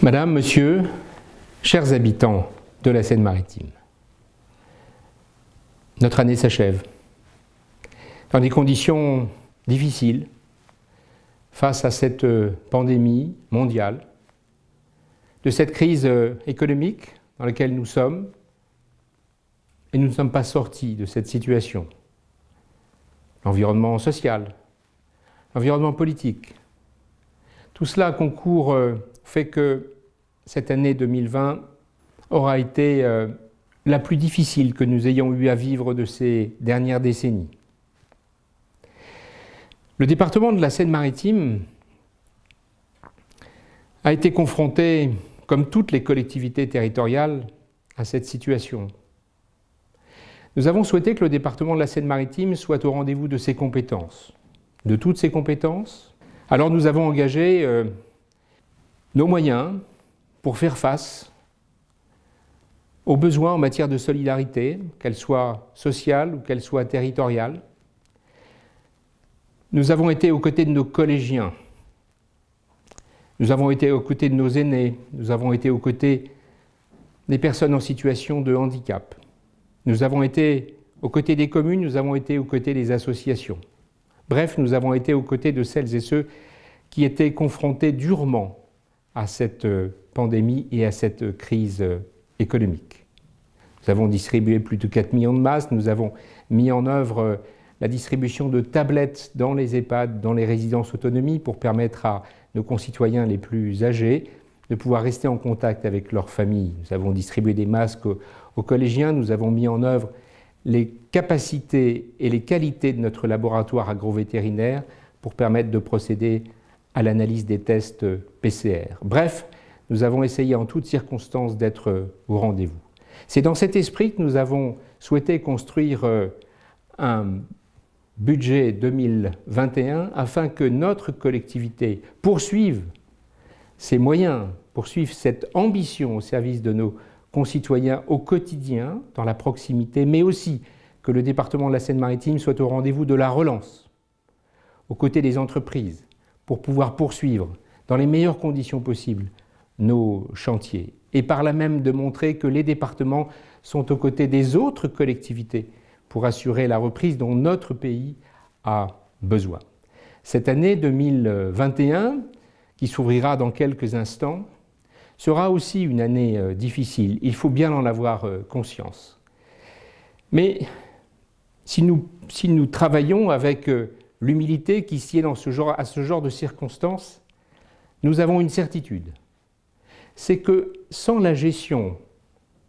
Madame, Monsieur, chers habitants de la Seine-Maritime, notre année s'achève dans des conditions difficiles face à cette pandémie mondiale, de cette crise économique dans laquelle nous sommes, et nous ne sommes pas sortis de cette situation. L'environnement social, l'environnement politique, tout cela concourt fait que cette année 2020 aura été la plus difficile que nous ayons eu à vivre de ces dernières décennies. Le département de la Seine-Maritime a été confronté, comme toutes les collectivités territoriales, à cette situation. Nous avons souhaité que le département de la Seine-Maritime soit au rendez-vous de ses compétences, de toutes ses compétences. Alors nous avons engagé nos moyens pour faire face aux besoins en matière de solidarité, qu'elle soit sociale ou qu'elle soit territoriale. Nous avons été aux côtés de nos collégiens, nous avons été aux côtés de nos aînés, nous avons été aux côtés des personnes en situation de handicap. Nous avons été aux côtés des communes, nous avons été aux côtés des associations. Bref, nous avons été aux côtés de celles et ceux qui étaient confrontés durement à cette pandémie et à cette crise économique. Nous avons distribué plus de 4 millions de masques, nous avons mis en œuvre la distribution de tablettes dans les EHPAD, dans les résidences autonomie, pour permettre à nos concitoyens les plus âgés de pouvoir rester en contact avec leur famille. Nous avons distribué des masques aux collégiens, nous avons mis en œuvre les capacités et les qualités de notre laboratoire agrovétérinaire pour permettre de procéder à l'analyse des tests PCR. Bref, nous avons essayé en toutes circonstances d'être au rendez-vous. C'est dans cet esprit que nous avons souhaité construire un budget 2021 afin que notre collectivité poursuive ses moyens, poursuive cette ambition au service de nos concitoyens au quotidien, dans la proximité, mais aussi que le département de la Seine-Maritime soit au rendez-vous de la relance, aux côtés des entreprises, pour pouvoir poursuivre dans les meilleures conditions possibles nos chantiers, et par là même de montrer que les départements sont aux côtés des autres collectivités pour assurer la reprise dont notre pays a besoin. Cette année 2021, qui s'ouvrira dans quelques instants, sera aussi une année difficile. Il faut bien en avoir conscience. Mais si nous travaillons avec l'humilité qui sied à ce genre de circonstances, nous avons une certitude. C'est que sans la gestion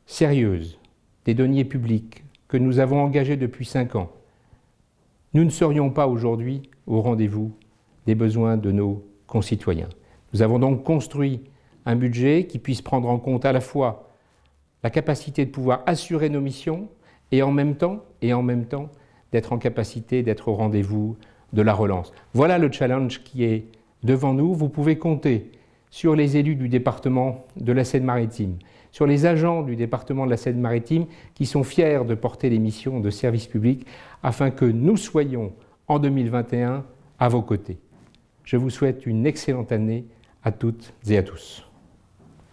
sérieuse des deniers publics que nous avons engagés depuis 5 ans, nous ne serions pas aujourd'hui au rendez-vous des besoins de nos concitoyens. Nous avons donc construit un budget qui puisse prendre en compte à la fois la capacité de pouvoir assurer nos missions et en même temps d'être en capacité d'être au rendez-vous de la relance. Voilà le challenge qui est devant nous. Vous pouvez compter sur les élus du département de la Seine-Maritime, sur les agents du département de la Seine-Maritime qui sont fiers de porter les missions de service public afin que nous soyons en 2021 à vos côtés. Je vous souhaite une excellente année à toutes et à tous.